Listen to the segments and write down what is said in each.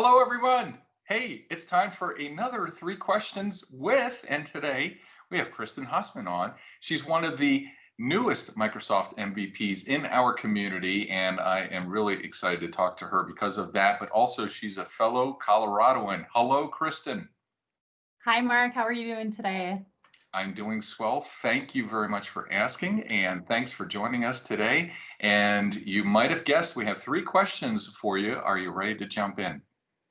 Hello, everyone. Hey, it's time for another three questions with, and today we have Kristen Hosman on. She's one of the newest Microsoft MVPs in our community, and I am really excited to talk to her because of that, but also she's a fellow Coloradoan. Hello, Kristen. Hi, Mark. How are you doing today? I'm doing swell. Thank you very much for asking, and thanks for joining us today. And you might have guessed we have three questions for you. Are you ready to jump in?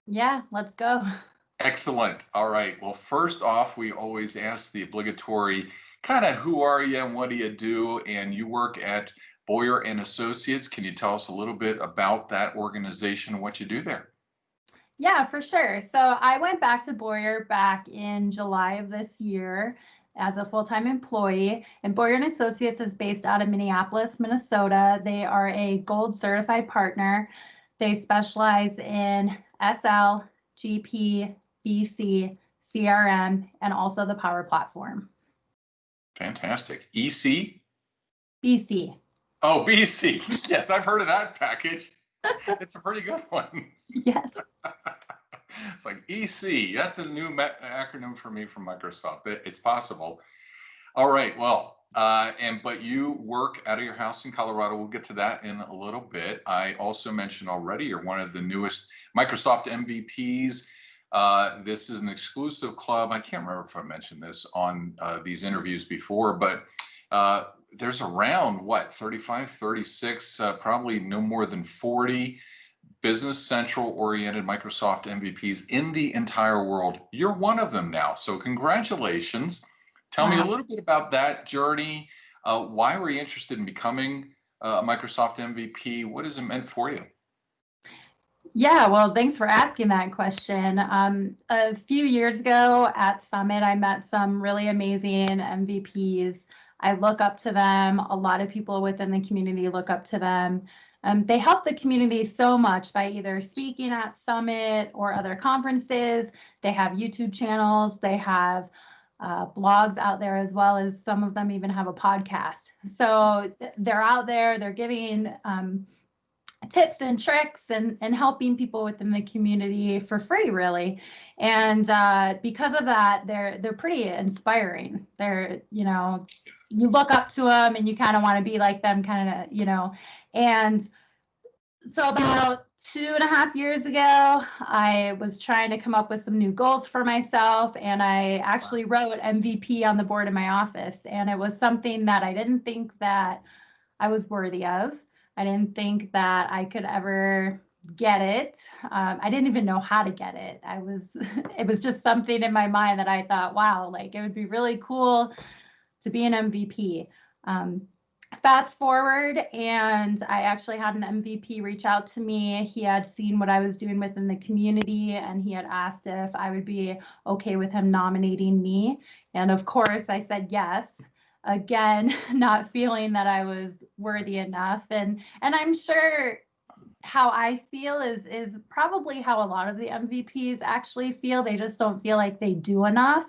Yeah, let's go. Excellent. All right. Well, first off, we always ask the obligatory kind of who are you and what do you do? And you work at Boyer and Associates. Can you tell us a little bit about that organization and what you do there? Yeah, for sure. So I went back to Boyer back in July of this year as a full-time employee. And Boyer and Associates is based out of Minneapolis, Minnesota. They are a gold certified partner. They specialize in SL, GP, BC, CRM, and also the Power Platform. Fantastic. EC? BC. Oh, BC. Yes, I've heard of that package. It's a pretty good one. Yes. It's like EC. That's a new acronym for me from Microsoft. It's possible. All right. Well, but you work out of your house in Colorado. We'll get to that in a little bit. I also mentioned already you're one of the newest Microsoft MVPs. This is an exclusive club. I can't remember if I mentioned this on these interviews before, but there's around 35, 36, probably no more than 40 Business Central oriented Microsoft MVPs in the entire world. You're one of them now. So congratulations. Tell me a little bit about that journey. Why were you interested in becoming a Microsoft MVP? What has it meant for you? Yeah, well, thanks for asking that question. A few years ago at Summit, I met some really amazing MVPs. I look up to them. A lot of people within the community look up to them. They help the community so much by either speaking at Summit or other conferences. They have YouTube channels. They have blogs out there, as well as some of them even have a podcast. So they're out there. They're giving tips and tricks and helping people within the community for free, really. And because of that, they're pretty inspiring. They're, you look up to them and you kind of want to be like them, and so about 2.5 years ago, I was trying to come up with some new goals for myself, and I actually wrote MVP on the board in my office, and it was something that I didn't think that I was worthy of. I didn't think that I could ever get it. I didn't even know how to get it. It was just something in my mind that I thought, wow, like it would be really cool to be an MVP. Fast forward, and I actually had an MVP reach out to me. He had seen what I was doing within the community, and he had asked if I would be okay with him nominating me. And of course, I said yes. Again, not feeling that I was worthy enough. And I'm sure how I feel is probably how a lot of the MVPs actually feel. They just don't feel like they do enough.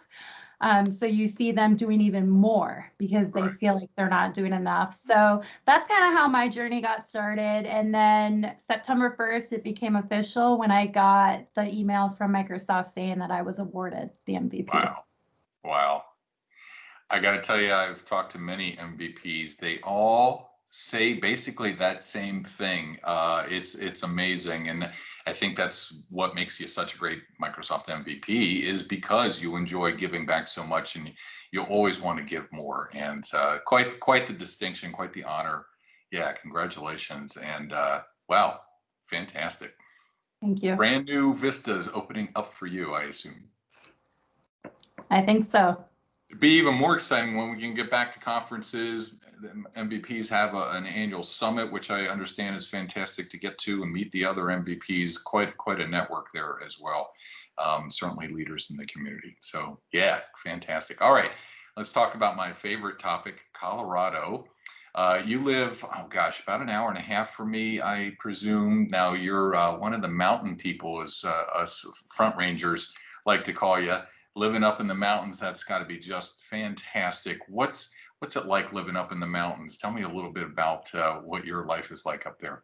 So you see them doing even more because they feel like they're not doing enough. So that's kind of how my journey got started. And then September 1st, it became official when I got the email from Microsoft saying that I was awarded the MVP. Wow. I got to tell you, I've talked to many MVPs. They all say basically that same thing. It's amazing. And I think that's what makes you such a great Microsoft MVP, is because you enjoy giving back so much and you always want to give more. And quite the distinction, quite the honor. Yeah, congratulations. And wow, fantastic. Thank you. Brand new vistas opening up for you, I assume. I think so. It'd be even more exciting when we can get back to conferences. The MVPs have an annual summit, which I understand is fantastic to get to and meet the other MVPs. Quite a network there as well. Certainly leaders in the community. So yeah, fantastic. All right, let's talk about my favorite topic, Colorado. You live, about an hour and a half from me, I presume. Now you're one of the mountain people, as us front rangers like to call you. Living up in the mountains, that's got to be just fantastic. What's it like living up in the mountains? Tell me a little bit about what your life is like up there.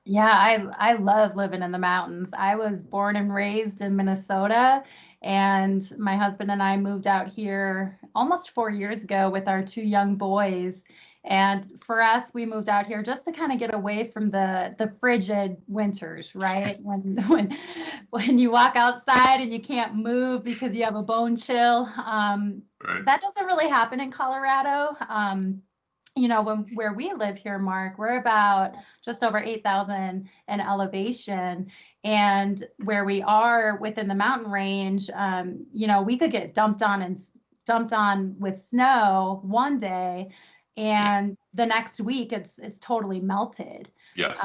Yeah, I love living in the mountains. I was born and raised in Minnesota, and my husband and I moved out here almost 4 years ago with our two young boys. And for us, we moved out here just to kind of get away from the frigid winters, right? When you walk outside and you can't move because you have a bone chill. Right. That doesn't really happen in Colorado. Where we live here, Mark, we're about just over 8,000 in elevation. And where we are within the mountain range, we could get dumped on with snow one day, Yeah. and the next week it's totally melted. Um, Yes.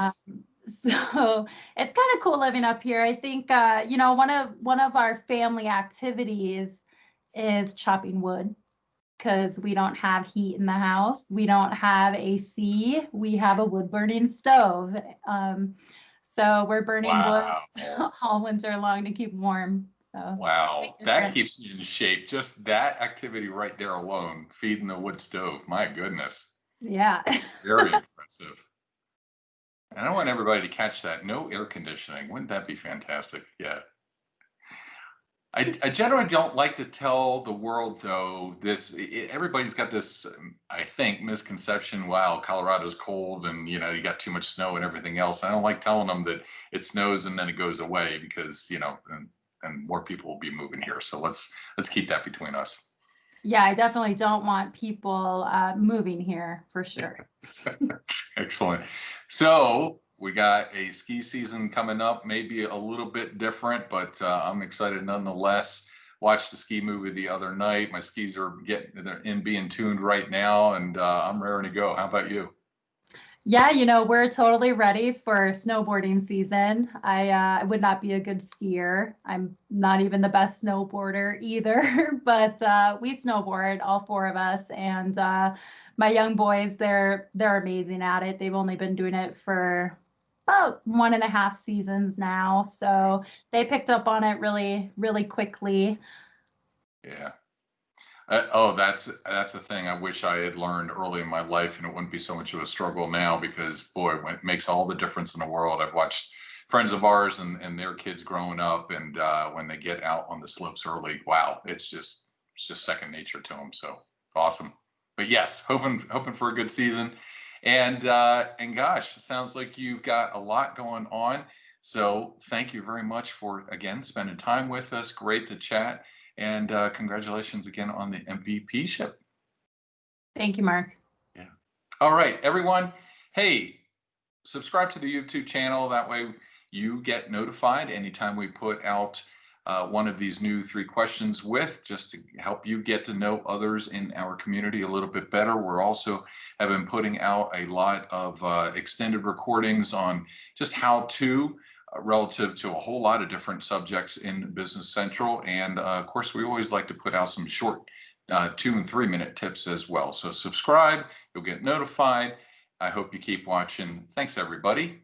so it's kind of cool living up here. I think one of our family activities is chopping wood because we don't have heat in the house. We don't have AC. We have a wood burning stove. So we're burning wood Wow. all winter long to keep warm. So Wow. quite That different. keeps you in shape. Just that activity right there alone, feeding the wood stove. My goodness. Yeah. Very impressive. And I want everybody to catch that. No air conditioning. Wouldn't that be fantastic? Yeah. I generally don't like to tell the world, though, everybody's got this, I think, misconception. Wow, Colorado's cold and, you got too much snow and everything else. I don't like telling them that it snows and then it goes away because, and more people will be moving here. So let's keep that between us. Yeah, I definitely don't want people moving here for sure. Excellent. So we got a ski season coming up, maybe a little bit different, but I'm excited nonetheless. Watched the ski movie the other night. My skis are being tuned right now, and I'm raring to go. How about you? Yeah, we're totally ready for snowboarding season. I would not be a good skier. I'm not even the best snowboarder either, but we snowboard, all four of us, and my young boys, they're amazing at it. They've only been doing it for about 1.5 seasons now, so they picked up on it really, really quickly. Yeah. Oh, that's the thing. I wish I had learned early in my life, and it wouldn't be so much of a struggle now because, boy, it makes all the difference in the world. I've watched friends of ours and their kids growing up, and when they get out on the slopes early, wow, it's just second nature to them. So awesome. But yes, hoping for a good season, and gosh, it sounds like you've got a lot going on. So thank you very much for again spending time with us. Great to chat. And congratulations again on the MVP ship. Thank you, Mark. Yeah. All right, everyone. Hey, subscribe to the YouTube channel. That way you get notified anytime we put out one of these new 3 questions just to help you get to know others in our community a little bit better. We're also have been putting out a lot of extended recordings on just how to relative to a whole lot of different subjects in Business Central. And of course, we always like to put out some short 2 and 3 minute tips as well. So subscribe, you'll get notified. I hope you keep watching. Thanks, everybody.